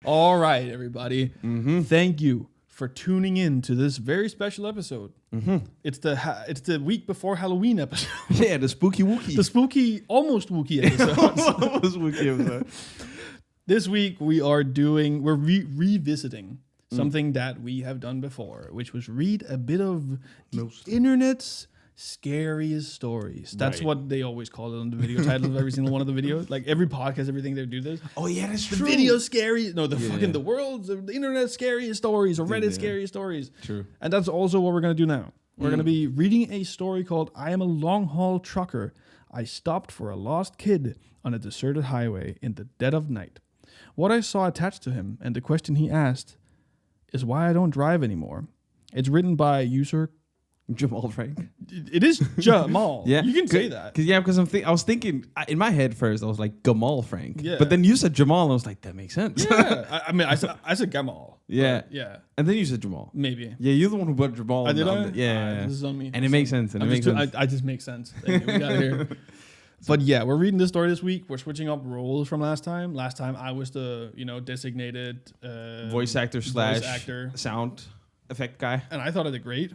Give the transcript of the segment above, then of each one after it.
All right, everybody. Thank you for tuning in to this very special episode. It's the week before Halloween episode. Yeah, the spooky wookie. The spooky, almost wookie episode. Almost wookie episode. This week we're revisiting something that we have done before, which was read a bit of the internet's scariest stories. That's what they always call it on the video titles of every single one of the videos. Like every podcast, everything they do this. Oh yeah, that's the true. Video scary. No, the world's the internet scariest stories or Reddit scariest stories. True. And that's also what we're gonna do now. We're gonna be reading a story called "I Am a Long Haul Trucker. I Stopped for a Lost Kid on a Deserted Highway in the Dead of Night. What I saw attached to him and the question he asked is why I don't drive anymore." It's written by user Jamal Frank. It is Jamal. Yeah, you can say that. Because I was thinking in my head first, I was like Gamal Frank. Yeah. But then you said Jamal, and I was like, that makes sense. Yeah, I said Gamal. Yeah, yeah. And then you said Jamal. Maybe. Yeah, you're the one who put Jamal. Did I? Yeah. This is on me. And it makes sense. I just make sense. Anyway, we got it here. But yeah, we're reading this story this week. We're switching up roles from last time. Last time I was the designated voice actor / sound effect guy, and I thought I did great.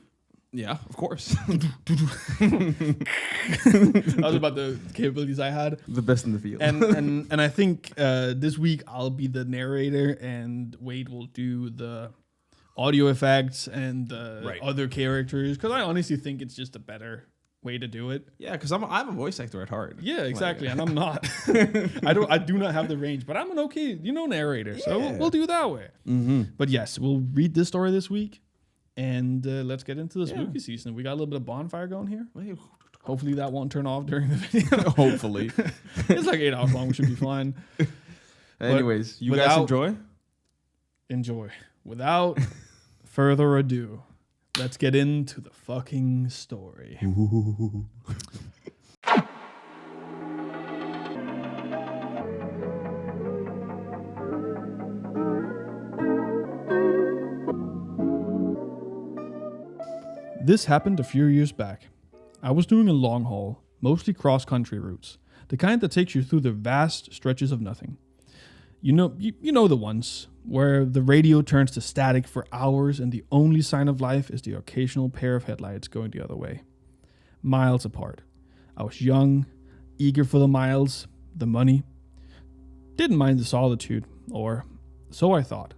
Yeah, of course. That was about the capabilities I had. The best in the field. And I think this week I'll be the narrator and Wade will do the audio effects and the other characters, because I honestly think it's just a better way to do it. Yeah, because I'm a voice actor at heart. Yeah, exactly. And I'm not. I do not have the range, but I'm an okay, narrator. So we'll do it that way. But yes, we'll read this story this week. And let's get into the spooky season. We got a little bit of bonfire going here. Hopefully that won't turn off during the video. Hopefully. It's like 8 hours long. We should be fine. Anyways, you guys enjoy? Enjoy. Without further ado, let's get into the fucking story. This happened a few years back. I was doing a long haul, mostly cross-country routes, the kind that takes you through the vast stretches of nothing. You know the ones where the radio turns to static for hours and the only sign of life is the occasional pair of headlights going the other way. Miles apart. I was young, eager for the miles, the money. Didn't mind the solitude, or so I thought.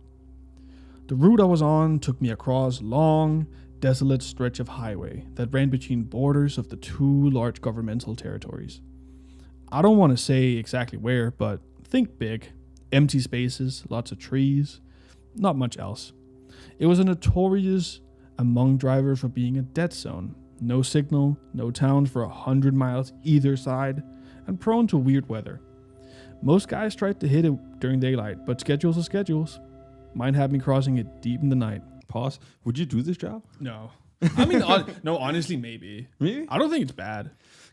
The route I was on took me across long, desolate stretch of highway that ran between borders of the two large governmental territories. I don't want to say exactly where, but think big. Empty spaces, lots of trees, not much else. It was a notorious among drivers for being a dead zone. No signal, no towns for 100 miles either side, and prone to weird weather. Most guys tried to hit it during daylight, but schedules are schedules. Mine had me crossing it deep in the night. Pause. Would you do this job? No. I mean, no, honestly, maybe. Really? I don't think it's bad.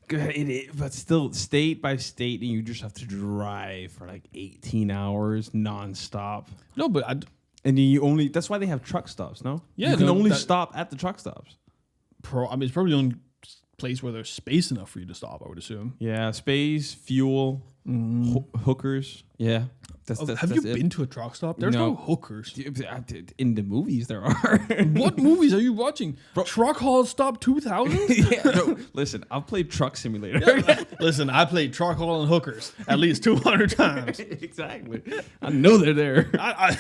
Good, but still, state by state, and you just have to drive for like 18 hours nonstop. No, but and that's why they have truck stops, no? Yeah. You can only stop at the truck stops. It's probably the only place where there's space enough for you to stop, I would assume. Yeah, space, fuel, hookers. Yeah. Have you been to a truck stop? There's no hookers. In the movies, there are. What movies are you watching? Truck Haul Stop 2000? Yeah, no, listen, I've played Truck Simulator. Yeah, listen, I played Truck Haul and hookers at least 200 times. Exactly. I know they're there. I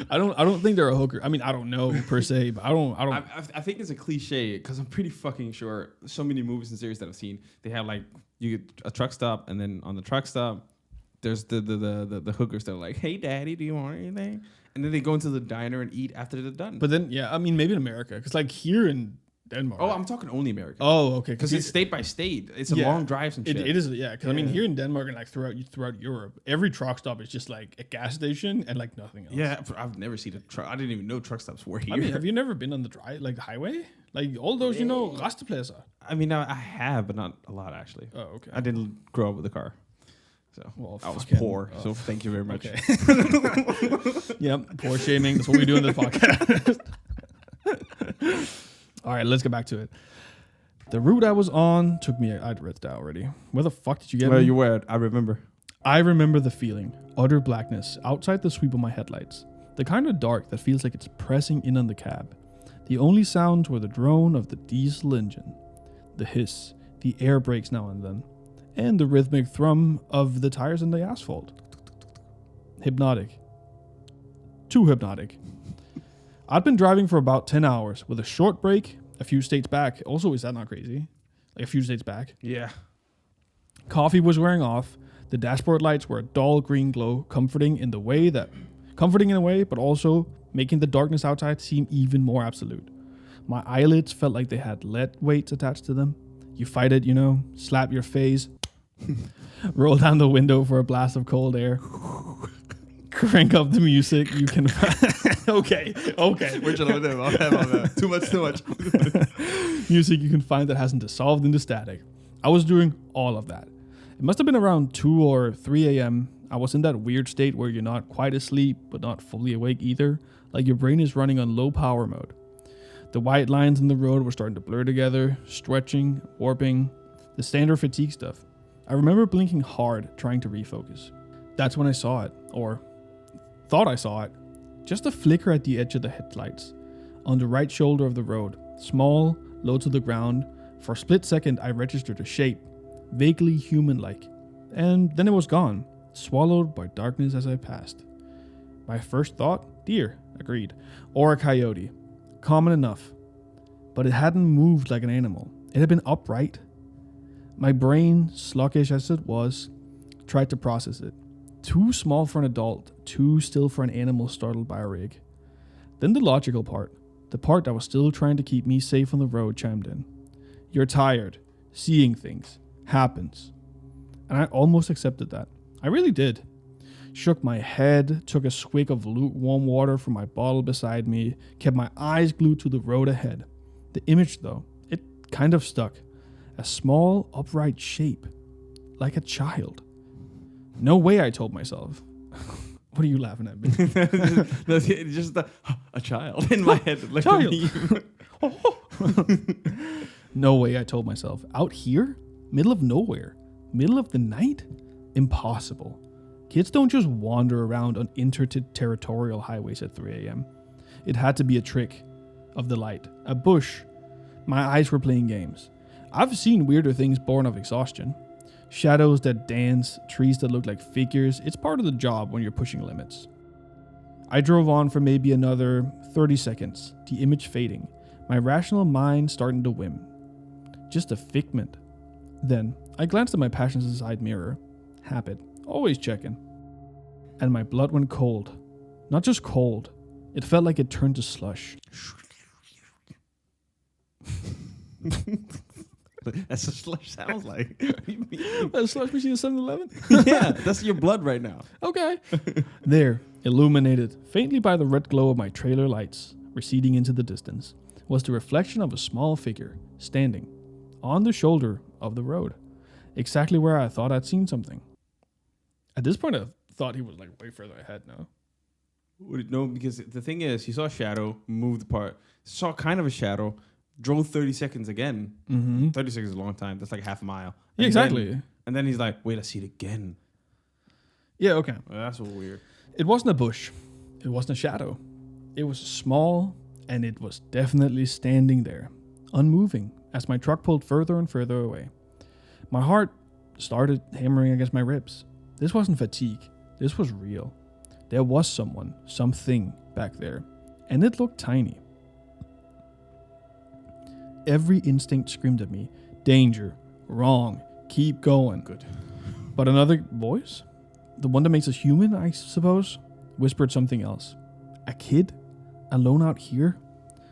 don't think they're a hooker. I mean, I don't know per se, but I don't. I think it's a cliche because I'm pretty fucking sure so many movies and series that I've seen, they have like you get a truck stop, and then on the truck stop, there's the hookers that are like, "Hey, daddy, do you want anything?" And then they go into the diner and eat after they're done. But then, yeah, I mean, maybe in America, because like here in Denmark. Oh, I'm talking only America. Oh, okay. Because it's state by state. It's a long drive and shit. It is, yeah. Because I mean, here in Denmark and like throughout Europe, every truck stop is just like a gas station and like nothing else. Yeah, I've never seen a truck. I didn't even know truck stops were here. I mean, have you never been on the highway? Like all those, rastepladser. I mean, I have, but not a lot actually. Oh, okay. I didn't grow up with a car. So I was poor. So thank you very much. Okay. Yep, poor shaming. That's what we do in this podcast. All right, let's get back to it. The route I was on took me. I'd read that already. Where the fuck did you get me? You were. I remember. I remember the feeling, utter blackness outside the sweep of my headlights. The kind of dark that feels like it's pressing in on the cab. The only sounds were the drone of the diesel engine, the hiss, the air brakes now and then, and the rhythmic thrum of the tires in the asphalt. Hypnotic. Too hypnotic. I'd been driving for about 10 hours with a short break a few states back. Also, is that not crazy? Like a few states back. Yeah. Coffee was wearing off. The dashboard lights were a dull green glow, comforting in a way, but also making the darkness outside seem even more absolute. My eyelids felt like they had lead weights attached to them. You fight it, slap your face, roll down the window for a blast of cold air, crank up the music. You can. Okay. We're too much. Music you can find that hasn't dissolved into static. I was doing all of that. It must have been around 2 or 3 a.m. I was in that weird state where you're not quite asleep, but not fully awake either. Like your brain is running on low power mode. The white lines in the road were starting to blur together, stretching, warping, the standard fatigue stuff. I remember blinking hard, trying to refocus. That's when I saw it, or thought I saw it. Just a flicker at the edge of the headlights, on the right shoulder of the road, small, low to the ground. For a split second, I registered a shape, vaguely human-like, and then it was gone, swallowed by darkness as I passed. My first thought, deer, agreed, or a coyote. Common enough, but it hadn't moved like an animal. It had been upright. My brain, sluggish as it was, tried to process it. Too small for an adult, too still for an animal startled by a rig. Then the logical part, the part that was still trying to keep me safe on the road, chimed in. You're tired. Seeing things. Happens. And I almost accepted that. I really did. Shook my head, took a swig of lukewarm water from my bottle beside me, kept my eyes glued to the road ahead. The image, though, it kind of stuck. A small, upright shape. Like a child. No way, I told myself. What are you laughing at me? Just a child in my head. Like child. No way, I told myself. Out here? Middle of nowhere? Middle of the night? Impossible. Kids don't just wander around on interterritorial highways at 3 a.m. It had to be a trick of the light. A bush. My eyes were playing games. I've seen weirder things born of exhaustion. Shadows that dance, trees that look like figures. It's part of the job when you're pushing limits. I drove on for maybe another 30 seconds, the image fading, my rational mind starting to whim. Just a figment. Then, I glanced at my passenger side mirror. Habit. Always checking. And my blood went cold. Not just cold. It felt like it turned to slush. That's what slush sounds like. A slush machine at 7-Eleven? Yeah, that's your blood right now. Okay. There, illuminated faintly by the red glow of my trailer lights, receding into the distance, was the reflection of a small figure, standing on the shoulder of the road, exactly where I thought I'd seen something. At this point, I thought he was like way further ahead now. No, because the thing is, he saw a shadow, moved apart, saw kind of a shadow, drove 30 seconds again. Mm-hmm. 30 seconds is a long time. That's like half a mile. Yeah, exactly. And then he's like, wait, I see it again. Yeah, okay. Well, that's so weird. It wasn't a bush. It wasn't a shadow. It was small, and it was definitely standing there, unmoving, as my truck pulled further and further away. My heart started hammering against my ribs. This wasn't fatigue. This was real. There was someone, something back there, and it looked tiny. Every instinct screamed at me, danger, wrong, keep going. Good. But another voice, the one that makes us human, I suppose, whispered something else. A kid? Alone out here?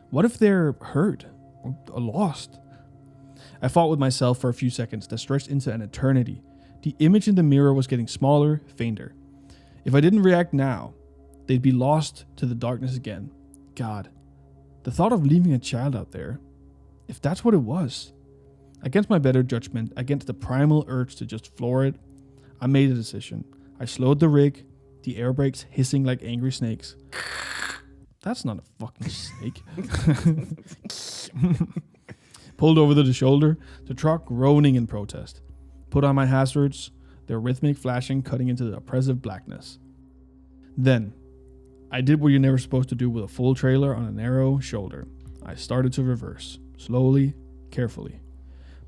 What if they're hurt or lost? I fought with myself for a few seconds that stretched into an eternity. The image in the mirror was getting smaller, fainter. If I didn't react now, they'd be lost to the darkness again. God, the thought of leaving a child out there, if that's what it was. Against my better judgment, against the primal urge to just floor it, I made a decision. I slowed the rig, the air brakes hissing like angry snakes. That's not a fucking snake. Pulled over to the shoulder, the truck groaning in protest. Put on my hazards. their rhythmic flashing cutting into the oppressive blackness. Then, I did what you're never supposed to do with a full trailer on a narrow shoulder. I started to reverse, slowly, carefully.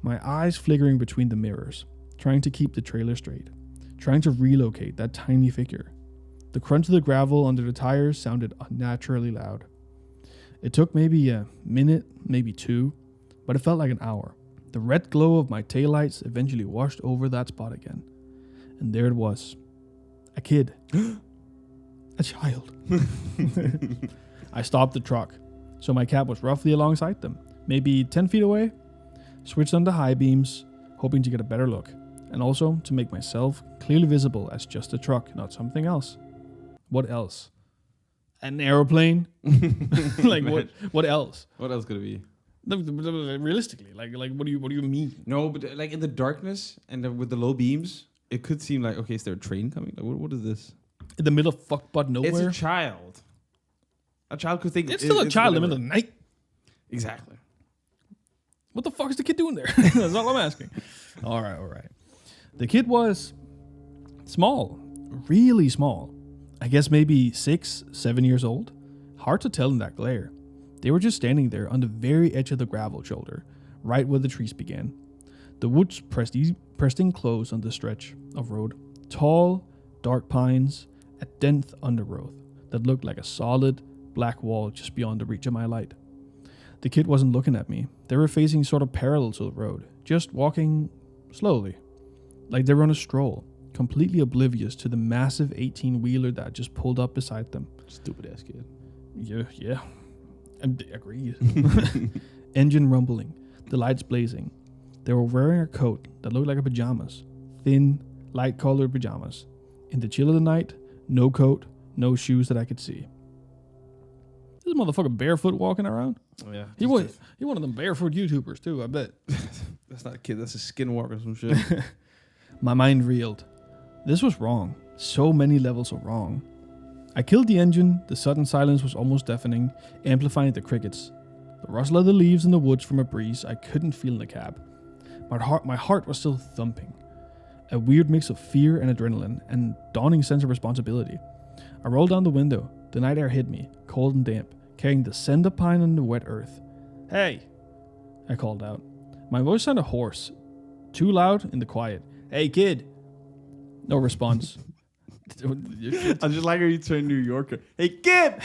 My eyes flickering between the mirrors, trying to keep the trailer straight, trying to relocate that tiny figure. The crunch of the gravel under the tires sounded unnaturally loud. It took maybe a minute, maybe two, but it felt like an hour. The red glow of my taillights eventually washed over that spot again. And there it was. A kid. A child. I stopped the truck, so my cab was roughly alongside them, maybe 10 feet away. Switched on the high beams, hoping to get a better look, and also to make myself clearly visible as just a truck, not something else. What else? An airplane? Like what else? What else could it be? Realistically, like what do you mean? No, but like in the darkness and with the low beams, it could seem like, okay, is there a train coming? Like, what is this? In the middle of fuck butt nowhere? It's a child. A child could think it's still a child in the middle of the night. Exactly. What the fuck is the kid doing there? That's all I'm asking. All right. The kid was small, really small. I guess maybe 6, 7 years old. Hard to tell in that glare. They were just standing there on the very edge of the gravel shoulder, right where the trees began. The woods pressed in close on the stretch of road. Tall, dark pines, a dense undergrowth that looked like a solid black wall just beyond the reach of my light. The kid wasn't looking at me. They were facing sort of parallel to the road, just walking slowly, like they were on a stroll, completely oblivious to the massive 18-wheeler that just pulled up beside them. Stupid ass kid. Yeah. Agreed. Engine rumbling, the lights blazing. They were wearing a coat that looked like a pajamas, thin, light-colored pajamas. In the chill of the night, no coat, no shoes that I could see. This motherfucker barefoot walking around. Oh yeah, He one of them barefoot YouTubers too, I bet. That's not a kid. That's a skinwalker or some shit. My mind reeled. This was wrong. So many levels of wrong. I killed the engine. The sudden silence was almost deafening, amplifying the crickets. The rustle of the leaves in the woods from a breeze I couldn't feel in the cab. My heart was still thumping. A weird mix of fear and adrenaline, and dawning sense of responsibility. I rolled down the window. The night air hit me, cold and damp, carrying the scent of pine on the wet earth. "Hey!" I called out. My voice sounded hoarse, too loud in the quiet. "Hey, kid!" No response. I just like how you turn New Yorker. "Hey, kid!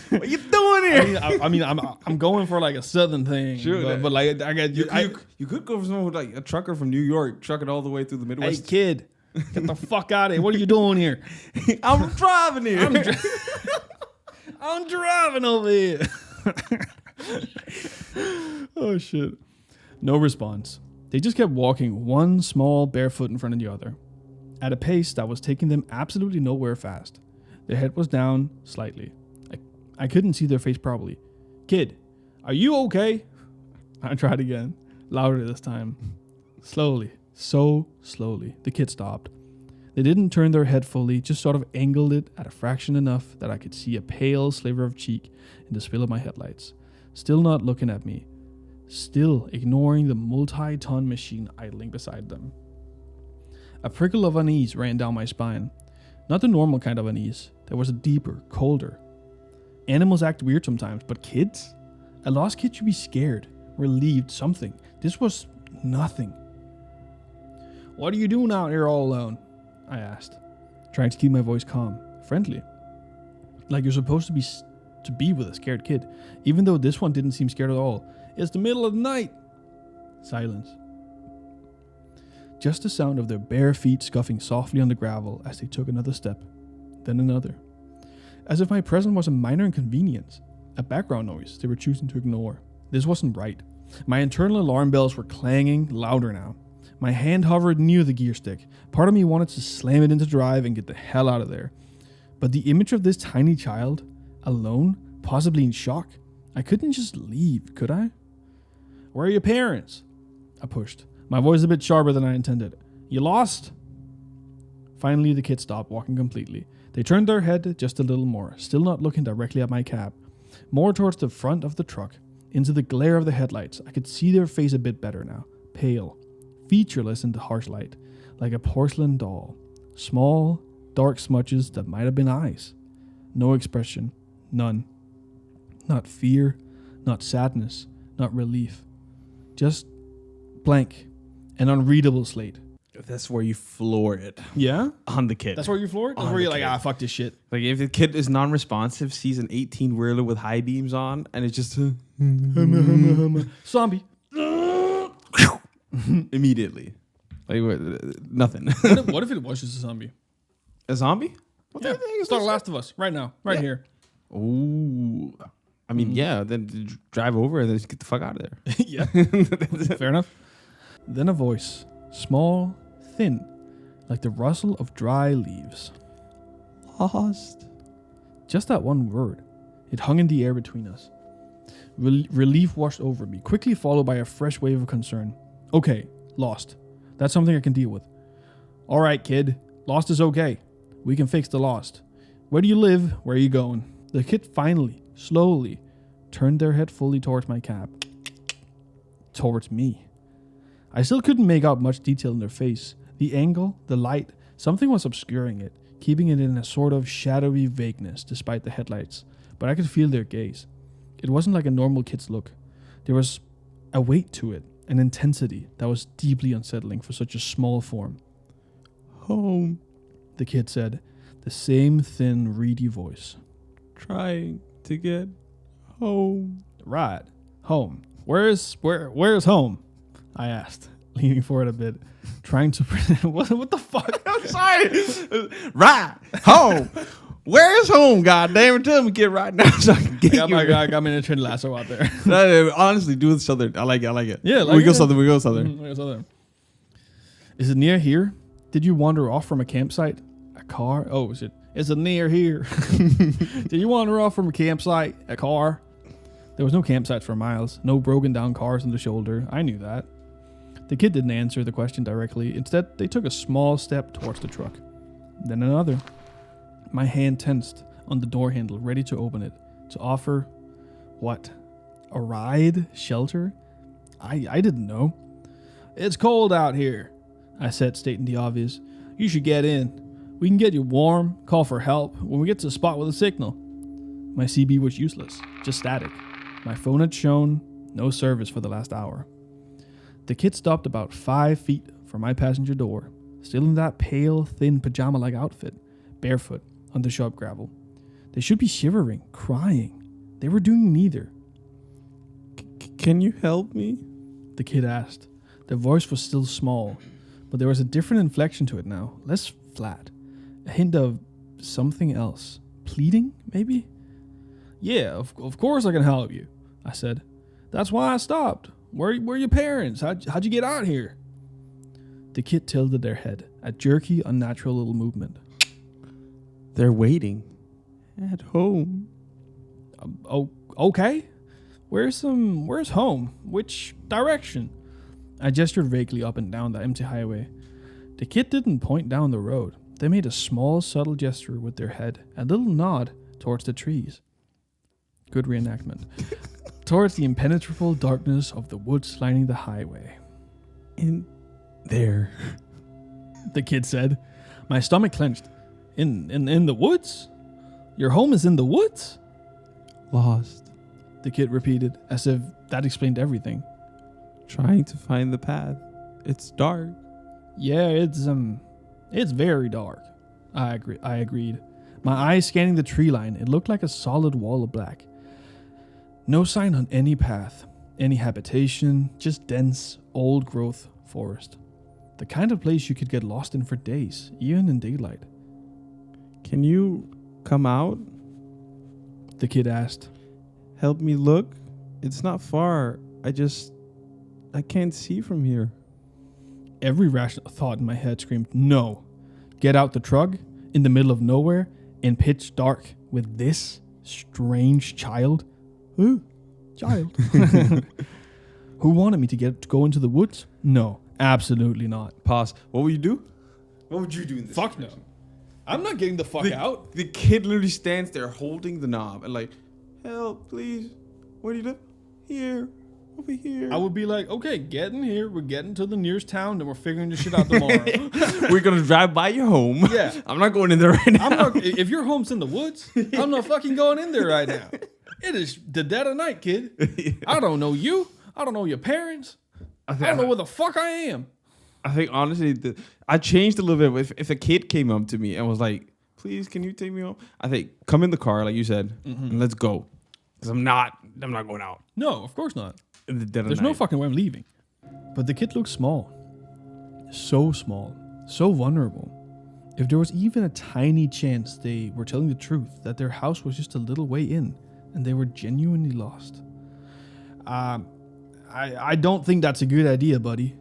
What you doing here?" I'm going for like a southern thing. Sure, but like I got you could go for someone with like a trucker from New York, trucking all the way through the Midwest. "Hey, kid! Get the fuck out of here! What are you doing here?" I'm driving here. I'm driving over here. Oh shit. No response. They just kept walking, one small barefoot in front of the other, at a pace that was taking them absolutely nowhere fast. Their head was down slightly. I couldn't see their face properly. "Kid, are you okay?" I tried again, louder this time. Slowly, so slowly, the kid stopped. They didn't turn their head fully, just sort of angled it at a fraction enough that I could see a pale sliver of cheek in the spill of my headlights. Still not looking at me. Still ignoring the multi-ton machine idling beside them. A prickle of unease ran down my spine. Not the normal kind of unease. There was a deeper, colder. Animals act weird sometimes, but kids? A lost kid should be scared, relieved, something. This was nothing. "What are you doing out here all alone?" I asked, trying to keep my voice calm, friendly. Like you're supposed to be with a scared kid, even though this one didn't seem scared at all. "It's the middle of the night." Silence. Just the sound of their bare feet scuffing softly on the gravel as they took another step, then another. As if my presence was a minor inconvenience, a background noise they were choosing to ignore. This wasn't right. My internal alarm bells were clanging louder now. My hand hovered near the gear stick. Part of me wanted to slam it into drive and get the hell out of there. But the image of this tiny child, alone, possibly in shock, I couldn't just leave, could I? "Where are your parents?" I pushed, my voice a bit sharper than I intended. "You lost?" Finally, the kid stopped walking completely. They turned their head just a little more, still not looking directly at my cab. More towards the front of the truck, into the glare of the headlights. I could see their face a bit better now, pale, featureless in the harsh light, like a porcelain doll. Small, dark smudges that might have been eyes. No expression. None. Not fear, not sadness, not relief. Just blank. An unreadable slate. That's where you floor it. Yeah? On the kid. That's where you floor it? That's On where the you're like, kid. fuck this shit. Like, if the kid is non-responsive, sees an 18-wheeler with high beams on, and it's just... Zombie. Immediately. Like, nothing. What if it was just a zombie? A zombie? What Yeah. the heck is Start this? Last of Us right now, right here. Ooh. I mean, yeah, then drive over and then just get the fuck out of there. Yeah. Fair enough. Then a voice, small, thin, like the rustle of dry leaves. Lost. Just that one word. It hung in the air between us. Relief washed over me, quickly followed by a fresh wave of concern. Okay, lost. That's something I can deal with. All right, kid. Lost is okay. We can fix the lost. Where do you live? Where are you going? The kid finally, slowly, turned their head fully towards my cab. Towards me. I still couldn't make out much detail in their face. The angle, the light, something was obscuring it, keeping it in a sort of shadowy vagueness despite the headlights. But I could feel their gaze. It wasn't like a normal kid's look. There was a weight to it, an intensity that was deeply unsettling for such a small form. Home. The kid said, the same thin, reedy voice. Trying to get home. Right, home. Where's home? I asked, leaning forward a bit, trying to what the fuck? I'm sorry. Right. Home. Where's home? God damn it. Tell me get right now so I can get I got me in a Trin Lasso out there. No, honestly, do it southern. I like it. Yeah, we go southern. Is it near here? Did you wander off from a campsite? A car? Oh, is it near here? Did you wander off from a campsite? A car? There was no campsites for miles. No broken down cars on the shoulder. I knew that. The kid didn't answer the question directly. Instead, they took a small step towards the truck. Then another. My hand tensed on the door handle, ready to open it. To offer... what? A ride? Shelter? I didn't know. It's cold out here, I said, stating the obvious. You should get in. We can get you warm, call for help when we get to a spot with a signal. My CB was useless, just static. My phone had shown no service for the last hour. The kid stopped about 5 feet from my passenger door, still in that pale, thin pajama-like outfit, barefoot on the sharp gravel. They should be shivering, crying. They were doing neither. Can you help me? The kid asked. Their voice was still small, but there was a different inflection to it now, less flat. A hint of something else. Pleading, maybe? Yeah, of course I can help you, I said. That's why I stopped. Where are your parents? How'd you get out here? The kid tilted their head, a jerky, unnatural little movement. They're waiting. At home. Okay. Where's home? Which direction? I gestured vaguely up and down the empty highway. The kid didn't point down the road. They made a small, subtle gesture with their head, a little nod towards the trees. Good reenactment. Towards the impenetrable darkness of the woods lining the highway. In there. The kid said. My stomach clenched. In the woods? Your home is in the woods? Lost. The kid repeated, as if that explained everything. Trying to find the path. It's dark. Yeah, it's very dark. I agreed. My eyes scanning the tree line, it looked like a solid wall of black. No sign on any path, any habitation, just dense, old-growth forest. The kind of place you could get lost in for days, even in daylight. Can you come out? The kid asked. Help me look? It's not far. I can't see from here. Every rational thought in my head screamed, no. Get out the truck, in the middle of nowhere, in pitch dark, with this strange child. Child. Who wanted me to go into the woods? No, absolutely not. Pause. What would you do? What would you do in this Fuck no. I'm not getting the fuck out. The kid literally stands there holding the knob and like, help, please. Where do you live? Here. over here. I would be like, okay, get in here. We're getting to the nearest town, and we're figuring this shit out tomorrow. We're gonna drive by your home. Yeah. I'm not going in there right now. If your home's in the woods, I'm not fucking going in there right now. It is the dead of night, kid. I don't know you. I don't know your parents. I don't know where the fuck I am. I think honestly, I changed a little bit. If a kid came up to me and was like, "Please, can you take me home?" I think come in the car, like you said, and let's go. Because I'm not going out. No, of course not. In the dead of There's night. no fucking way I'm leaving. But the kid looked small. So small. So vulnerable. If there was even a tiny chance they were telling the truth, that their house was just a little way in, and they were genuinely lost. I don't think that's a good idea, buddy.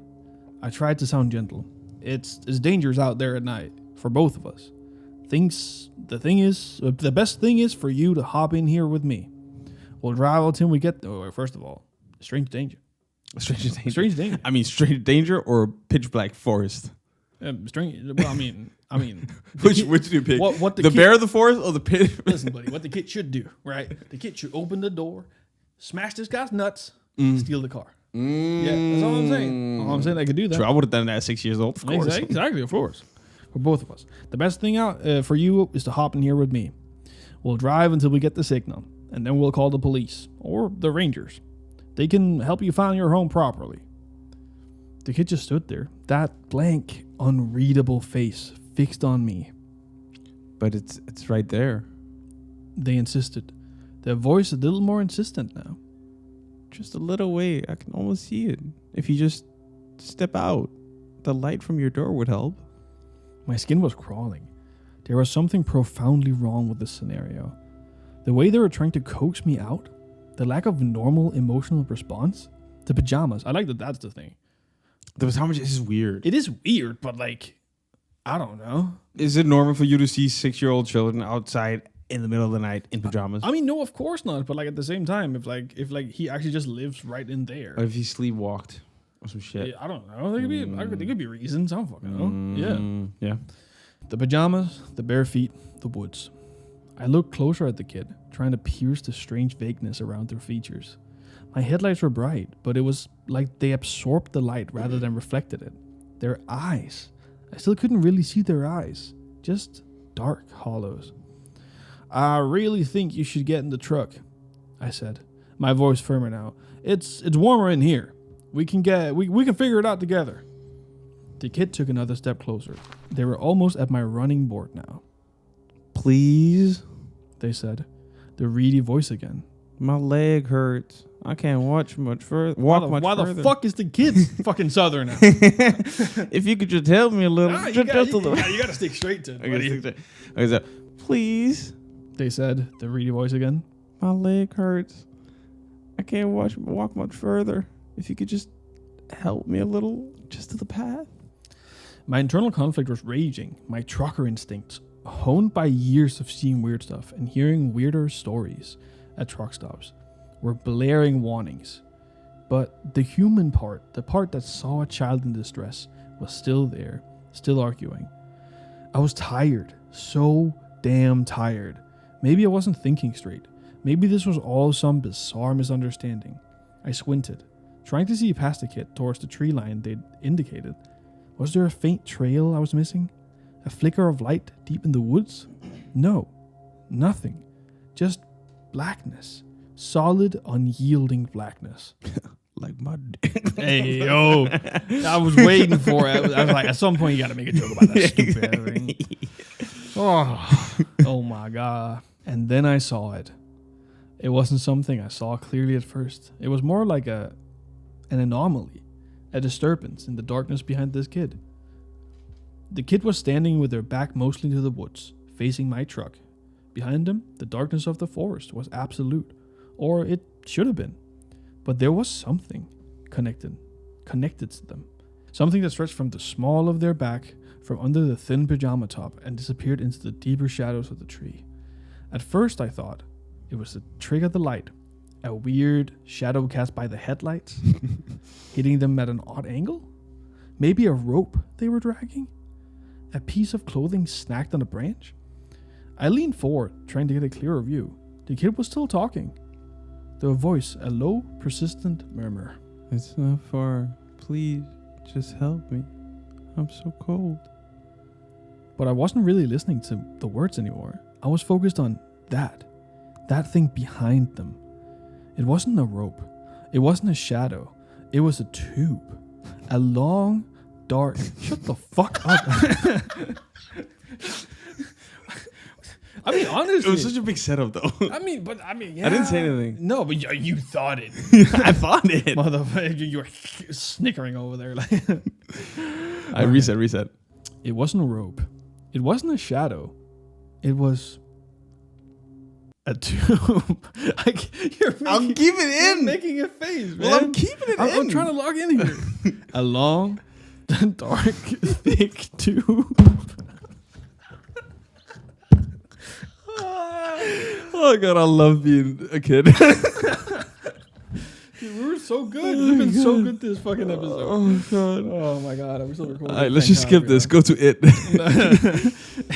I tried to sound gentle. It's dangerous out there at night for both of us. The best thing is for you to hop in here with me. We'll drive until we get there. First of all, strange danger. Strange danger. I mean, strange danger or pitch black forest. Strange. Well, I mean, Which do you pick? What the bear of the forest or the pit? Listen, buddy. What the kid should do, right? The kid should open the door, smash this guy's nuts, steal the car. Yeah, that's all I'm saying. All I'm saying, I could do that. True, I would have done that at 6 years old. Of course. Exactly, of course. For both of us. The best thing out for you is to hop in here with me. We'll drive until we get the signal, and then we'll call the police or the rangers. They can help you find your home properly. The kid just stood there, that blank, unreadable face fixed on me. But it's right there. They insisted. Their voice a little more insistent now. Just a little way. I can almost see it. If you just step out, the light from your door would help. My skin was crawling. There was something profoundly wrong with this scenario. The way they were trying to coax me out, the lack of normal emotional response, the pajamas. I like that that's the thing. The pajamas is weird. It is weird, but like, I don't know. Is it normal for you to see 6-year-old children outside in the middle of the night in pajamas? I mean, no, of course not. But like at the same time, if he actually just lives right in there. Or if he sleepwalked or some shit. I don't know. There could be reasons. I don't fucking know. Yeah. The pajamas, the bare feet, the woods. I looked closer at the kid, trying to pierce the strange vagueness around their features. My headlights were bright, but it was like they absorbed the light rather than reflected it. Their eyes. I still couldn't really see their eyes. Just dark hollows. I really think you should get in the truck, I said, my voice firmer now. It's warmer in here. We can figure it out together. The kid took another step closer. They were almost at my running board now. Please, they said, the reedy voice again. My leg hurts. I can't walk much further. Why the fuck is the kid fucking southern now? If you could just help me a little. You gotta stick straight to it. Okay, so, please, they said, the reedy voice again. My leg hurts. I can't walk much further. If you could just help me a little, just to the path. My internal conflict was raging. My trucker instincts, honed by years of seeing weird stuff and hearing weirder stories at truck stops, were blaring warnings. But the human part, the part that saw a child in distress, was still there, still arguing. I was tired, so damn tired. Maybe I wasn't thinking straight. Maybe this was all some bizarre misunderstanding. I squinted, trying to see past the kid towards the tree line they'd indicated. Was there a faint trail I was missing? A flicker of light deep in the woods? No, nothing. Just blackness. Solid, unyielding blackness. Like my dick. Hey, yo. I was waiting for it. I was like, at some point you got to make a joke about that stupid thing. Oh my God. And then I saw it. It wasn't something I saw clearly at first. It was more like an anomaly, a disturbance in the darkness behind this kid. The kid was standing with their back mostly to the woods, facing my truck. Behind them, the darkness of the forest was absolute, or it should have been. But there was something connected to them. Something that stretched from the small of their back, from under the thin pajama top, and disappeared into the deeper shadows of the tree. At first I thought it was the trick of the light, a weird shadow cast by the headlights, hitting them at an odd angle? Maybe a rope they were dragging? A piece of clothing snagged on a branch? I leaned forward, trying to get a clearer view. The kid was still talking. Their voice, a low, persistent murmur. It's not far. Please, just help me. I'm so cold. But I wasn't really listening to the words anymore. I was focused on that thing behind them. It wasn't a rope. It wasn't a shadow. It was a tube. A long, dark... Shut the fuck up. I mean, honestly... It was such a big setup, though. I mean, yeah. I didn't say anything. No, but you thought it. I thought it. Motherfucker, you were snickering over there. Like I reset. It wasn't a rope. It wasn't a shadow. It was a tube. I'm keeping it in. You're making a face, man. Well, I'm keeping it in. I'm trying to log in here. A long, dark, thick tube. Oh God, I love being a kid. Dude, we were so good. We've been so good this fucking episode. Oh God. Oh my God. Are we still recording? All right, let's just Thank skip God, this. Go to it.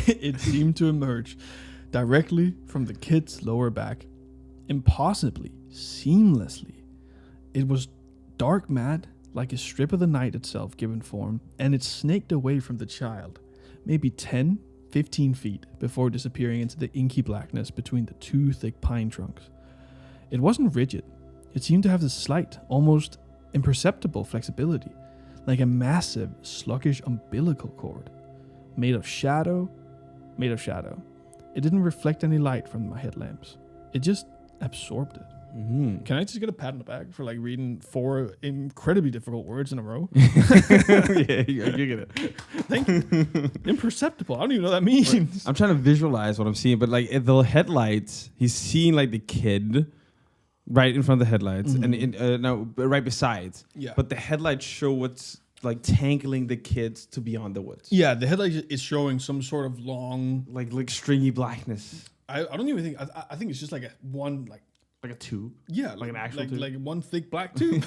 It seemed to emerge directly from the kid's lower back, impossibly, seamlessly. It was dark matte, like a strip of the night itself given form, and it snaked away from the child, maybe 10, 15 feet before disappearing into the inky blackness between the two thick pine trunks. It wasn't rigid. It seemed to have this slight, almost imperceptible flexibility, like a massive, sluggish umbilical cord, made of shadow. It didn't reflect any light from my headlamps. It just absorbed it. Mm-hmm. Can I just get a pat on the back for like reading 4 incredibly difficult words in a row? Yeah, you get it. Thank you. Imperceptible. I don't even know what that means. I'm trying to visualize what I'm seeing, but like the headlights, he's seeing like the kid right in front of the headlights, and right beside. Yeah. But the headlights show what's like tangling the kids to beyond the woods. Yeah, the headlight is showing some sort of long, like stringy blackness. I don't even think. I think it's just like Like a tube. Yeah, like an actual tube. like one thick black tube.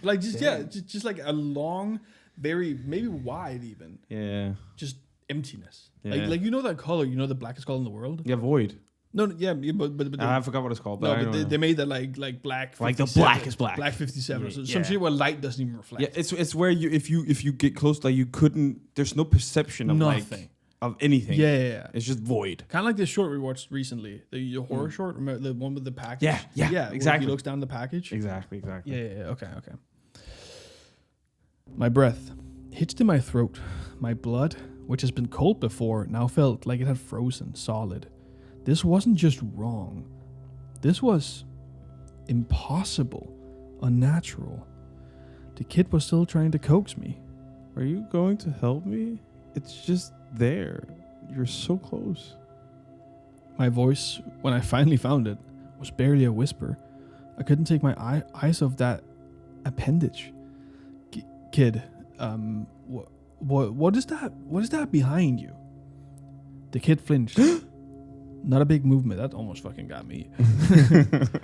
Like just like a long, very maybe wide even. Yeah. Just emptiness. Yeah. Like you know that color. You know the blackest color in the world. Yeah, void. No, yeah, but I forgot what it's called. No, but they made that like black. Like the blackest black. Black 57. Yeah, So some shit where light doesn't even reflect. Yeah, it's where you if you get close, like you couldn't. There's no perception of nothing. Of anything. Yeah. It's just void. Kind of like this short we watched recently, the horror short, remember the one with the package? Yeah, exactly. He looks down the package. Exactly. Yeah. Okay. My breath hitched in my throat. My blood, which has been cold before, now felt like it had frozen solid. This wasn't just wrong. This was impossible, unnatural. The kid was still trying to coax me. Are you going to help me? It's just there. You're so close. My voice, when I finally found it, was barely a whisper. I couldn't take my eyes off that appendage. Kid, what is that? What is that behind you? The kid flinched. Not a big movement. That almost fucking got me.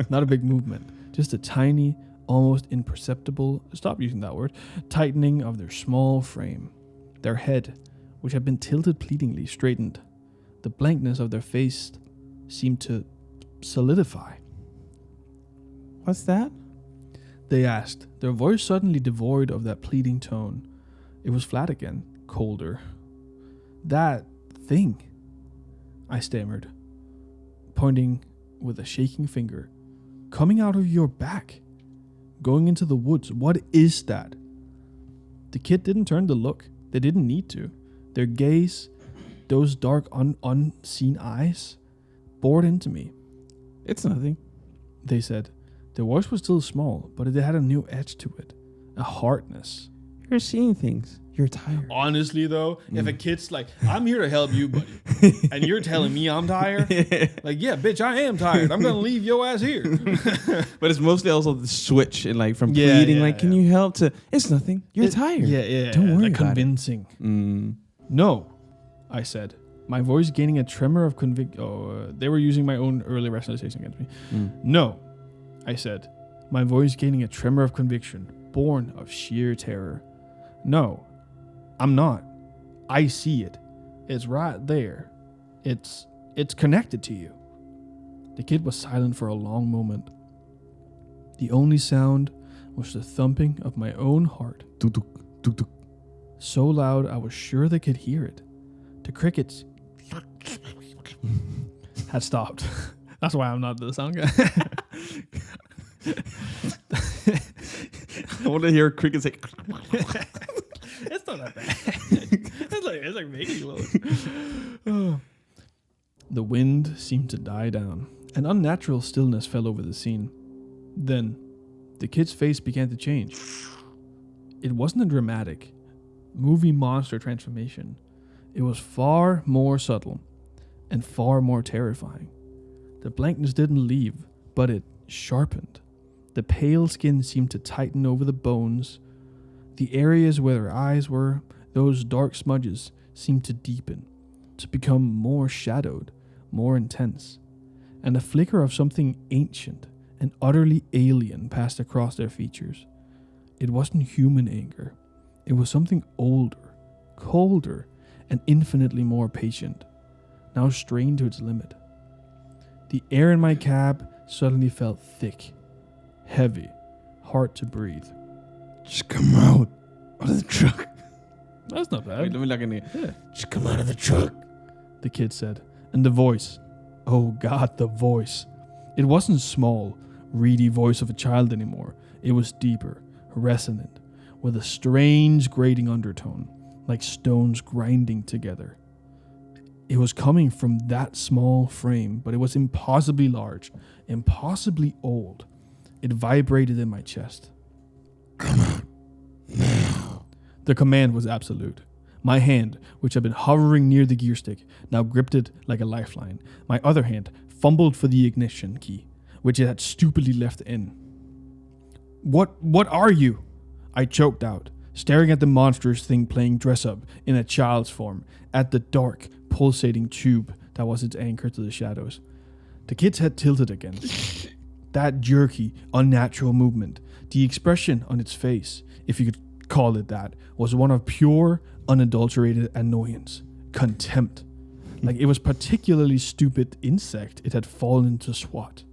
Not a big movement. Just a tiny, almost imperceptible, stop using that word, tightening of their small frame. Their head, which had been tilted pleadingly, straightened. The blankness of their face seemed to solidify. What's that? They asked, their voice suddenly devoid of that pleading tone. It was flat again, colder. That thing, I stammered, pointing with a shaking finger. Coming out of your back, going into the woods. What is that? The kid didn't turn to look. They didn't need to. Their gaze, those dark, unseen eyes, bored into me. It's nothing, they said. Their voice was still small, but it had a new edge to it, a hardness. You're seeing things. You're tired. Honestly, though, if a kid's like, I'm here to help you, buddy, and you're telling me I'm tired, like, yeah, bitch, I am tired. I'm going to leave your ass here. But it's mostly also the switch and like from pleading, can you help to, it's nothing. You're tired. Yeah. Don't worry like about convincing. It. No, I said, my voice gaining a tremor of conviction. Oh, they were using my own early rationalization against me. No, I said, my voice gaining a tremor of conviction, born of sheer terror. No, I'm not. I see it. It's right there. It's connected to you. The kid was silent for a long moment. The only sound was the thumping of my own heart. Tuk-tuk, tuk-tuk. So loud I was sure they could hear it. The crickets had stopped. That's why I'm not the sound guy. I want to hear crickets say. It's not that bad. it's like making low. The wind seemed to die down. An unnatural stillness fell over the scene. Then, the kid's face began to change. It wasn't a dramatic, movie monster transformation. It was far more subtle and far more terrifying. The blankness didn't leave, but it sharpened. The pale skin seemed to tighten over the bones. The areas where their eyes were, those dark smudges, seemed to deepen, to become more shadowed, more intense. And a flicker of something ancient and utterly alien passed across their features. It wasn't human anger. It was something older, colder, and infinitely more patient, now strained to its limit. The air in my cab suddenly felt thick, heavy, hard to breathe. Just come out of the truck. That's not bad. Wait, let me look in here. Yeah. Just come out of the truck. The kid said. And the voice. Oh God, the voice. It wasn't small, reedy voice of a child anymore. It was deeper, resonant, with a strange grating undertone, like stones grinding together. It was coming from that small frame, but it was impossibly large, impossibly old. It vibrated in my chest. Come out now. The command was absolute. My hand, which had been hovering near the gear stick, now gripped it like a lifeline. My other hand fumbled for the ignition key, which it had stupidly left in. What are you? I choked out, staring at the monstrous thing playing dress-up in a child's form, at the dark, pulsating tube that was its anchor to the shadows. The kid's head tilted again. That jerky, unnatural movement, the expression on its face, if you could call it that, was one of pure, unadulterated annoyance, contempt. Like it was particularly stupid insect it had fallen to swat.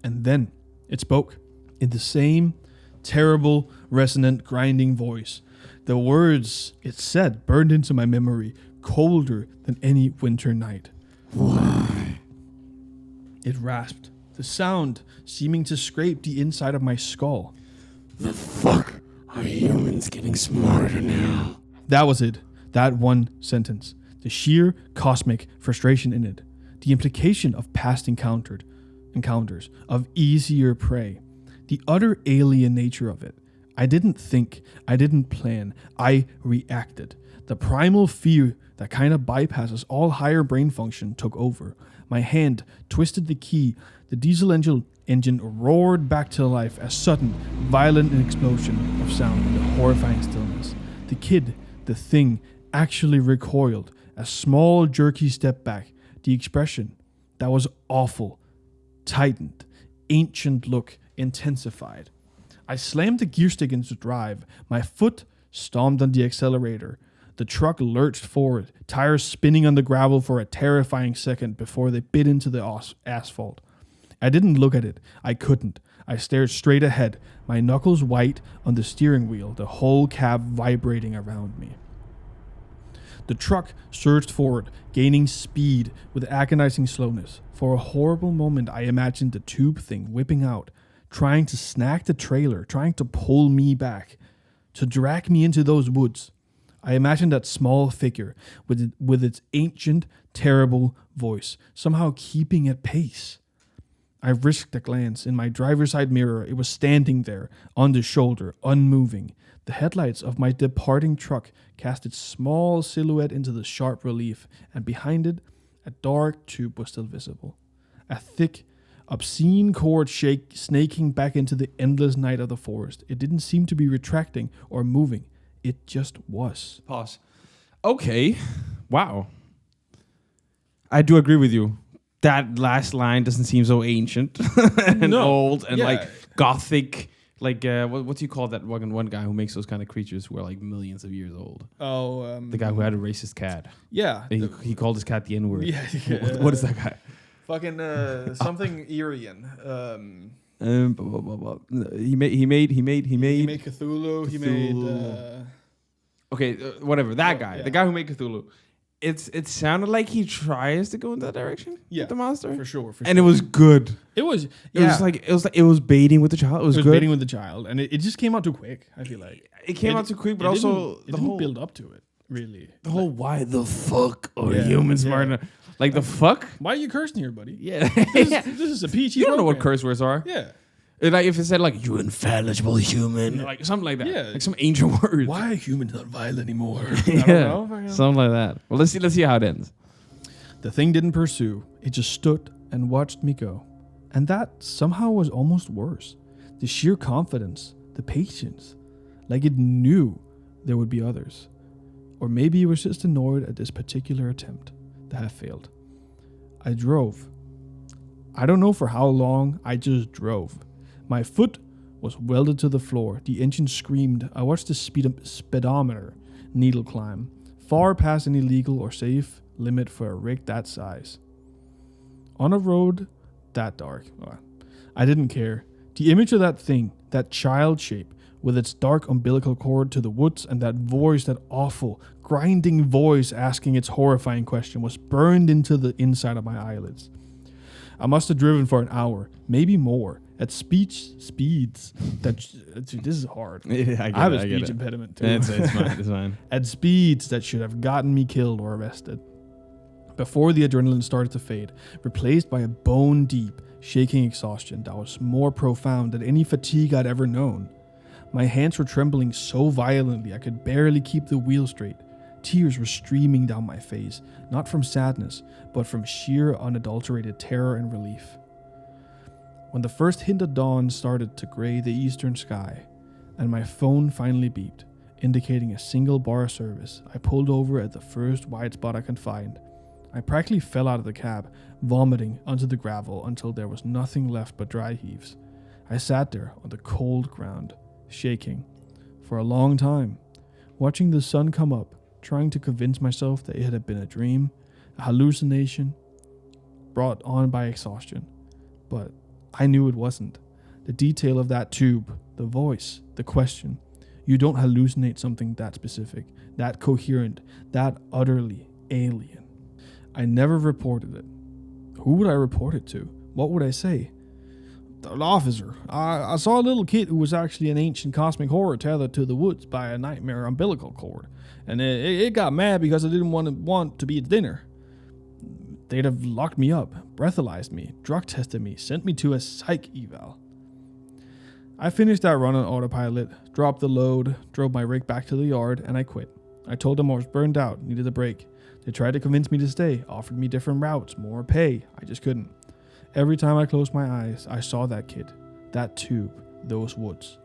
And then it spoke in the same terrible, resonant, grinding voice. The words it said burned into my memory, colder than any winter night. Why? It rasped, the sound seeming to scrape the inside of my skull. The fuck are humans getting smarter now? That was it. That one sentence. The sheer cosmic frustration in it. The implication of past encounters, of easier prey. The utter alien nature of it. I didn't think. I didn't plan. I reacted. The primal fear that kind of bypasses all higher brain function took over. My hand twisted the key. The diesel engine roared back to life, a sudden, violent explosion of sound in the horrifying stillness. The kid, the thing, actually recoiled, a small, jerky step back. The expression, that was awful, tightened, ancient look intensified. I slammed the gear stick into drive. My foot stomped on the accelerator. The truck lurched forward, tires spinning on the gravel for a terrifying second before they bit into the asphalt. I didn't look at it. I couldn't. I stared straight ahead, my knuckles white on the steering wheel, the whole cab vibrating around me. The truck surged forward, gaining speed with agonizing slowness. For a horrible moment, I imagined the tube thing whipping out, trying to snag the trailer, trying to pull me back, to drag me into those woods. I imagined that small figure with its ancient, terrible voice, somehow keeping at pace. I risked a glance. In my driver's side mirror, it was standing there, on the shoulder, unmoving. The headlights of my departing truck cast its small silhouette into the sharp relief, and behind it, a dark tube was still visible. A thick, obscene cord snaking back into the endless night of the forest. It didn't seem to be retracting or moving. It just was. Pause. Okay. Wow. I do agree with you. That last line doesn't seem so ancient and old and like gothic. Like, what do you call that one guy who makes those kind of creatures who are like millions of years old? Oh, the guy who had a racist cat. Yeah. He called his cat the N-word. Yeah. What is that guy? Fucking something Irian. He made He made Cthulhu. He made. Okay, whatever. That guy, yeah. the guy who made Cthulhu. It sounded like he tries to go in that direction. Yeah, with the monster for sure. And it was good. It was. It was baiting with the child. It was good. Baiting with the child, and it just came out too quick. I feel like it came out too quick, but also it didn't build up to it. Really, the whole why the fuck are humans smart enough? Like the fuck? Why are you cursing here, buddy? Yeah, this is a PG. You don't know what curse words are. Yeah. Like if it said like you infallible human, like something like that. Yeah, like some ancient word. Why are humans not violent anymore? I don't know. Something like that. Well, let's see how it ends. The thing didn't pursue. It just stood and watched me go, and that somehow was almost worse. The sheer confidence, the patience, like it knew there would be others, or maybe it was just annoyed at this particular attempt that had failed. I drove. I don't know for how long. I just drove. My foot was welded to the floor. The engine screamed. I watched the speedometer needle climb, far past any legal or safe limit for a rig that size. On a road that dark, I didn't care. The image of that thing, that child shape, with its dark umbilical cord to the woods and that voice, that awful, grinding voice asking its horrifying question, was burned into the inside of my eyelids. I must have driven for an hour, maybe more, at speeds that this is hard. Yeah, I have a speech impediment too. It's fine. At speeds that should have gotten me killed or arrested. Before the adrenaline started to fade, replaced by a bone-deep, shaking exhaustion that was more profound than any fatigue I'd ever known. My hands were trembling so violently I could barely keep the wheel straight. Tears were streaming down my face, not from sadness, but from sheer unadulterated terror and relief. When the first hint of dawn started to gray the eastern sky, and my phone finally beeped, indicating a single bar service, I pulled over at the first wide spot I could find. I practically fell out of the cab, vomiting onto the gravel until there was nothing left but dry heaves. I sat there on the cold ground, shaking, for a long time, watching the sun come up, trying to convince myself that it had been a dream, a hallucination brought on by exhaustion. But I knew it wasn't. The detail of that tube, the voice, the question. You don't hallucinate something that specific, that coherent, that utterly alien. I never reported it. Who would I report it to? What would I say? The officer. I saw a little kid who was actually an ancient cosmic horror tethered to the woods by a nightmare umbilical cord. And it got mad because I didn't want to be its dinner. They'd have locked me up, breathalyzed me, drug tested me, sent me to a psych eval. I finished that run on autopilot, dropped the load, drove my rig back to the yard, and I quit. I told them I was burned out, needed a break. They tried to convince me to stay, offered me different routes, more pay. I just couldn't. Every time I closed my eyes, I saw that kid, that tube, those woods.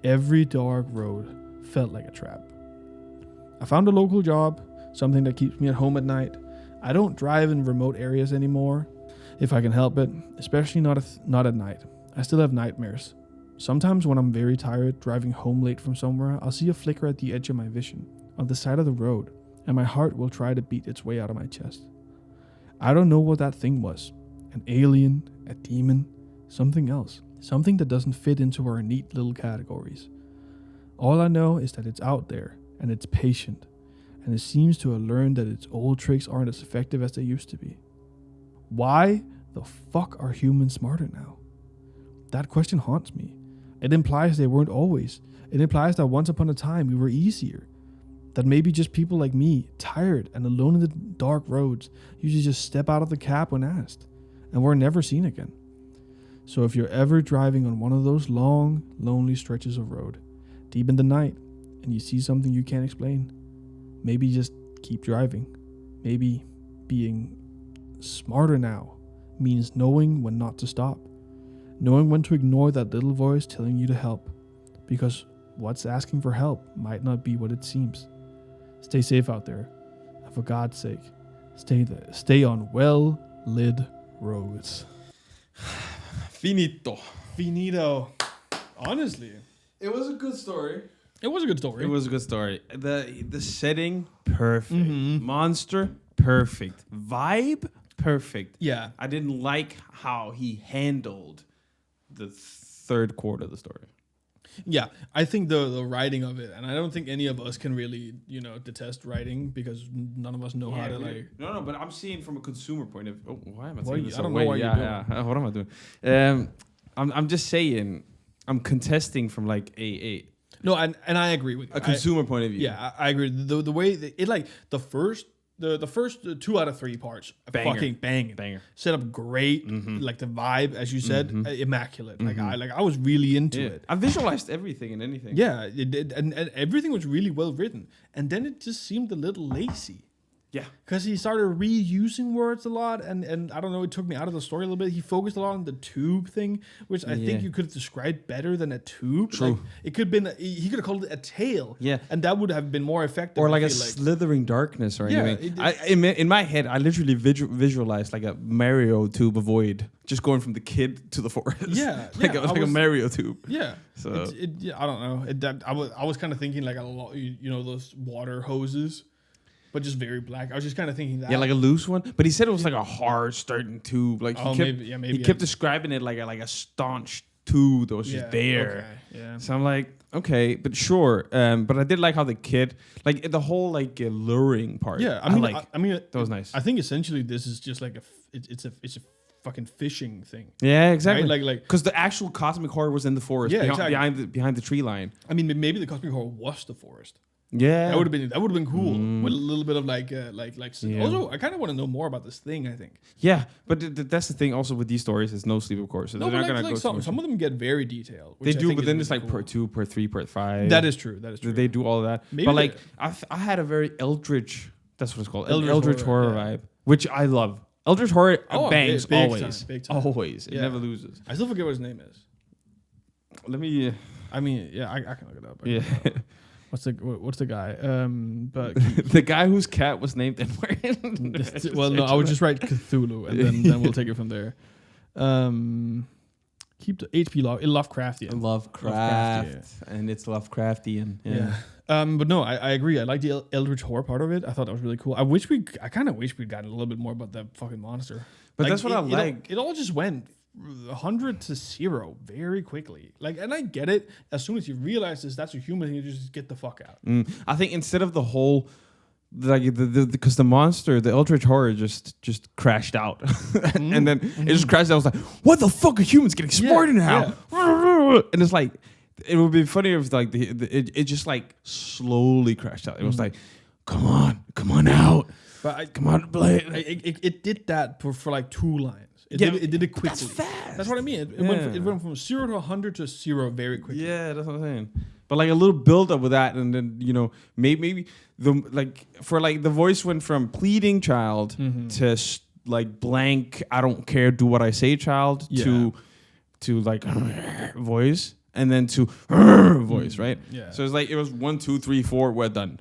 Every dark road felt like a trap. I found a local job, something that keeps me at home at night. I don't drive in remote areas anymore, if I can help it, especially not at night. I still have nightmares. Sometimes when I'm very tired, driving home late from somewhere, I'll see a flicker at the edge of my vision, on the side of the road, and my heart will try to beat its way out of my chest. I don't know what that thing was. An alien, a demon, something else. Something that doesn't fit into our neat little categories. All I know is that it's out there, and it's patient, and it seems to have learned that its old tricks aren't as effective as they used to be. Why the fuck are humans smarter now? That question haunts me. It implies they weren't always. It implies that once upon a time we were easier. That maybe just people like me, tired and alone in the dark roads, usually just step out of the cab when asked, and were never seen again. So if you're ever driving on one of those long, lonely stretches of road, deep in the night, and you see something you can't explain, maybe just keep driving. Maybe being smarter now means knowing when not to stop. Knowing when to ignore that little voice telling you to help. Because what's asking for help might not be what it seems. Stay safe out there. And for God's sake, stay on well-lit roads. Finito. Honestly. It was a good story. It was a good story. It was a good story. The setting, perfect. Mm-hmm. Monster, perfect. Vibe, perfect. Yeah. I didn't like how he handled the third quarter of the story. Yeah, I think the writing of it, and I don't think any of us can really, detest writing because none of us know how to like. No, but I'm seeing from a consumer point of view. Oh, why am I Why saying you- this? I don't know why you're doing it. Yeah. What am I doing? I'm just saying. I'm contesting from like a No, and I agree with you. consumer point of view. Yeah, I agree. The way that it like the first 2 out of 3 parts, Banger. fucking banging. Banger. Set up great, like the vibe, as you said, immaculate. Like I was really into it. I visualized everything and anything. Yeah, it did, and everything was really well written. And then it just seemed a little lazy. Yeah. Because he started reusing words a lot, and I don't know, it took me out of the story a little bit. He focused a lot on the tube thing, which I think you could have described better than a tube. True. Like, it could have been, he could have called it a tail. Yeah. And that would have been more effective. Or I like a feel slithering darkness or Yeah, anything. In my head, I literally visualized like a Mario tube avoid, just going from the kid to the forest. Yeah, like yeah, it was like a Mario tube. Yeah. So Yeah, I don't know. I was kind of thinking like a lot, those water hoses, but just very black. I was just kind of thinking that. Yeah, like a loose one. But he said it was like a hard starting tube. Like maybe he kept describing it like a staunch tube that was just there. Okay, yeah. So I'm like, okay, but sure. But I did like how the kid, like the whole like luring part. Yeah, I mean, that was nice. I think essentially this is just like it's a fucking fishing thing. Yeah, exactly. Right? Like because the actual cosmic horror was in the forest, behind the tree line. I mean, maybe the cosmic horror was the forest. Yeah, that would have been cool with a little bit of like. Also, I kind of want to know more about this thing. I think. Yeah, but that's the thing. Also with these stories, it's no sleep, of course. So no, they're not but gonna go. Some of them get very detailed. They do, but then it's like cool. part 2, part 3, part 5. That is true. They do all of that. Maybe but like, I had a very Eldritch. That's what it's called. Eldritch horror, horror vibe, which I love. Eldritch horror bangs big always, time, big time. always. It never loses. I still forget what his name is. Let me. I mean, yeah, I can look it up. Yeah. What's the guy? But the guy whose cat was named Edward. well, no, I would just write Cthulhu, and then we'll take it from there. Keep the HP Lovecraftian. Lovecraft, and it's Lovecraftian. Yeah. But no, I agree. I like the Eldritch horror part of it. I thought that was really cool. I kind of wish we'd gotten a little bit more about that fucking monster. But that's what I like. It all just went 100 to 0 very quickly. Like, and I get it. As soon as you realize that's a human, you just get the fuck out. I think instead of the whole, like because the monster, the Eldritch horror just crashed out, and then it just crashed out. I was like, what the fuck are humans getting smarter now? Yeah. And it's like, it would be funny if like it just like slowly crashed out. It was like, come on out. But come on, play. It did that for like 2 lines. It did it quickly. That's fast. That's what I mean. It went from 0 to 100 to 0 very quickly. Yeah, that's what I'm saying. But like a little build up with that, and then maybe the voice went from pleading child to like blank, I don't care, do what I say child to like voice, and then to voice, right? Yeah. So it's like it was 1, 2, 3, 4, we're done.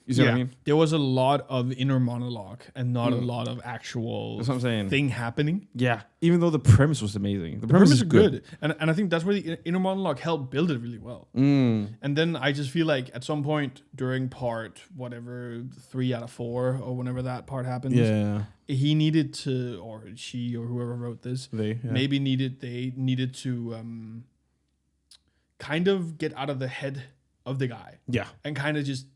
You see what I mean? There was a lot of inner monologue and not a lot of actual That's what I'm saying. thing happening. Yeah. Even though the premise was amazing. The premise is good. And I think that's where the inner monologue helped build it really well. And then I just feel like at some point during part, whatever, 3 out of 4 or whenever that part happens, he needed to, or she or whoever wrote this, they needed to kind of get out of the head of the guy. Yeah. And kind of just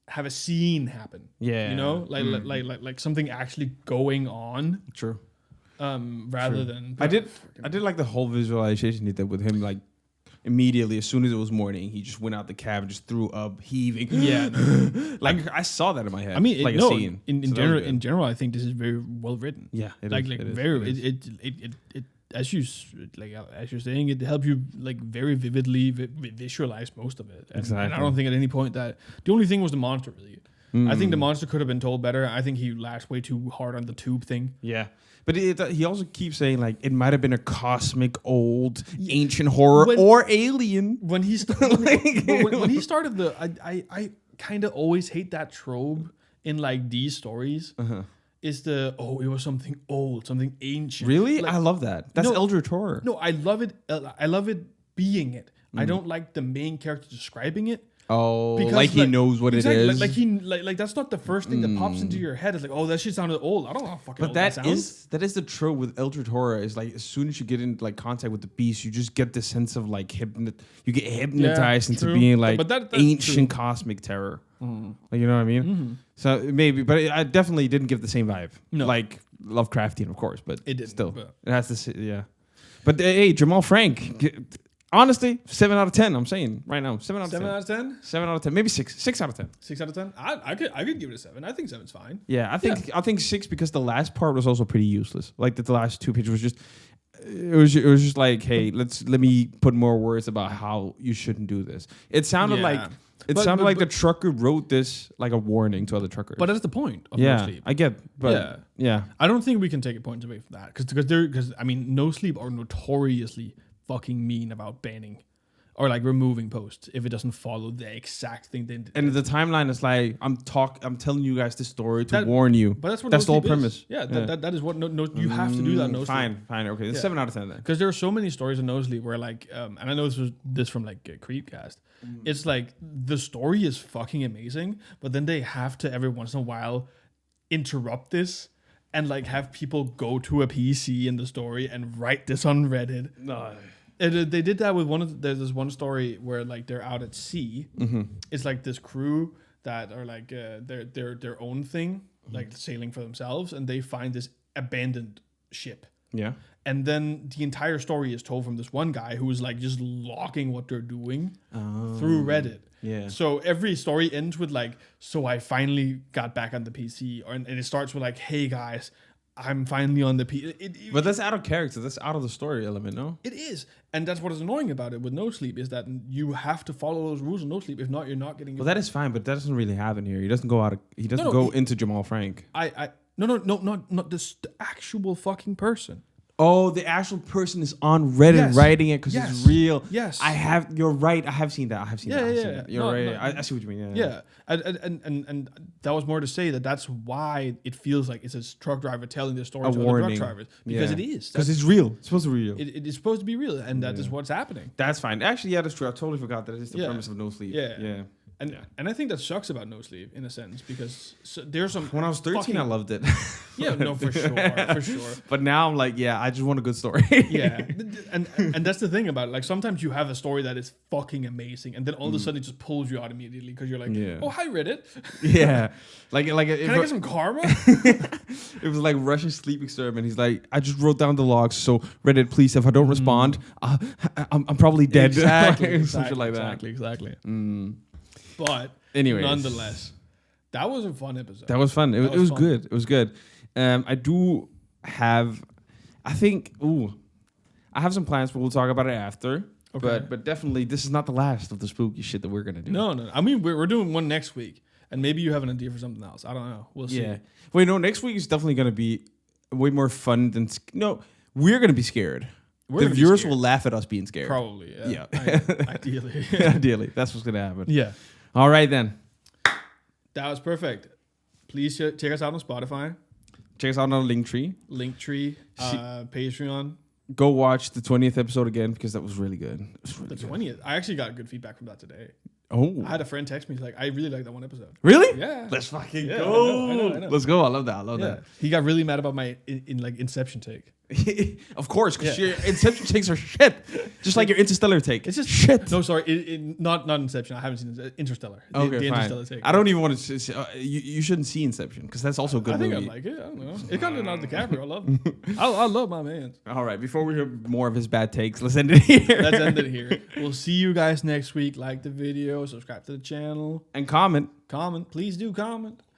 have a scene happen. Yeah. You know? Like something actually going on. True. Rather than I did like the whole visualization he did with him, like immediately as soon as it was morning, he just went out the cab and just threw up, heaving. Yeah. Like I saw that in my head. I mean, like a scene. In general, I think this is very well written. Yeah. As you're saying, it helps you like very vividly visualize most of it. And I don't think at any point that the only thing was the monster really. I think the monster could have been told better. I think he lashed way too hard on the tube thing. Yeah. But he also keeps saying like it might have been a cosmic old ancient horror or alien. When he started I kind of always hate that trope in like these stories. Is it was something old, something ancient. Really? Like, I love that. That's Eldritch horror. No, I love it. I love it being it. I don't like the main character describing it. Oh, Because, like he knows what exactly, it is. Like that's not the first thing that pops into your head. It's like, oh, that shit sounded old. I don't know how fucking But old that sounds. that is the trope with Eldritch horror. Is like as soon as you get in like contact with the beast, you just get this sense of like you get hypnotized into true. being like But that's ancient true. cosmic terror. Like, you know what I mean? So maybe, but I definitely didn't give the same vibe. No. Like Lovecraftian, of course, but It didn't, still, but- it has this. Yeah. But hey, Jamal Frank. Honestly, 7 out of 10. I'm saying right now, 7 out of 10. 7 out of 10. 7 out of 10, maybe 6. 6 out of 10. 6 out of 10. I could give it a 7. I think 7's fine. Yeah, I think 6 because the last part was also pretty useless. Like the last 2 pages was just it was just like, hey, let me put more words about how you shouldn't do this. It sounded like the trucker wrote this like a warning to other truckers. But that's the point of yeah, No Sleep. I get, but yeah. I don't think we can take points away from that because I mean, No Sleep are notoriously fucking mean about banning or like removing posts if it doesn't follow the exact thing they did. And the timeline is like I'm telling you guys this story to warn you. But that's what that's the whole No Sleep premise. is. Yeah, that is what you have to do that. No Sleep. Fine, okay. It's 7 out of 10 then. Because there are so many stories in No Sleep where like, and I know this from like Creepcast. It's like the story is fucking amazing, but then they have to every once in a while interrupt this and like have people go to a PC in the story and write this on Reddit. No. They did that with there's this one story where like they're out at sea. It's like this crew that are like their own thing, like sailing for themselves, and they find this abandoned ship. Yeah. And then the entire story is told from this one guy who is like just logging what they're doing through Reddit. Yeah. So every story ends with like, so I finally got back on the PC, and it starts with like, hey guys, I'm finally on the PC. But that's out of character. That's out of the story element, no? It is. And that's what is annoying about it with No Sleep is that you have to follow those rules of No Sleep. If not, you're not getting... Well, that is fine, but that doesn't really happen here. He doesn't go into Jamal Frank. Not this the actual fucking person. Oh, the actual person is on Reddit writing it because it's real. Yes. You're right. I have seen that. Yeah. You're right. I see what you mean. Yeah. And that was more to say that's why it feels like it's a truck driver telling this story to other truck drivers. Because it is. Because it's real. It's supposed to be real. It is supposed to be real, and that is what's happening. That's fine. Actually, yeah, that's true. I totally forgot that it's the premise of No Sleep. Yeah. And I think that sucks about No Sleep in a sense because there's some... When I was 13, I loved it. Yeah, no, for sure. But now I'm like, yeah, I just want a good story. Yeah. And that's the thing about it. Like sometimes you have a story that is fucking amazing and then all of a sudden it just pulls you out immediately because you're like, oh, hi, Reddit. Yeah. Can I get some karma? It was like Russian sleep experiment. He's like, I just wrote down the logs. So Reddit, please, if I don't respond, I'm probably dead. Exactly. Something like that. Exactly. But anyways, nonetheless, that was a fun episode. That was fun. It was fun. Good. It was good. I do have, I have some plans, but we'll talk about it after. Okay. But definitely, this is not the last of the spooky shit that we're gonna do. No. I mean, we're doing one next week, and maybe you have an idea for something else. I don't know. We'll see. Yeah. Wait, no. Next week is definitely gonna be way more fun than we're gonna be scared. The viewers will laugh at us being scared. Probably. Yeah. Ideally. Ideally, that's what's gonna happen. Yeah. All right then. That was perfect. Please check us out on Spotify. Check us out on Linktree. Patreon. Go watch the 20th episode again because that was really good. The 20th. I actually got good feedback from that today. Oh. I had a friend text me. He's like, I really like that one episode. Really? Yeah. Let's fucking go. I know. Let's go. I love that. He got really mad about my Inception take. Of course, because your Inception takes are shit. Just like your Interstellar take. It's just shit. No, sorry. Not Inception. I haven't seen Interstellar. Okay, the fine. Interstellar take. I don't even want to... you shouldn't see Inception because that's also a good movie. I think I like it. I don't know. It got Leonardo DiCaprio. I love him. I love my man. All right. Before we hear more of his bad takes, let's end it here. We'll see you guys next week. Like the video. Subscribe to the channel. And comment. Please do comment.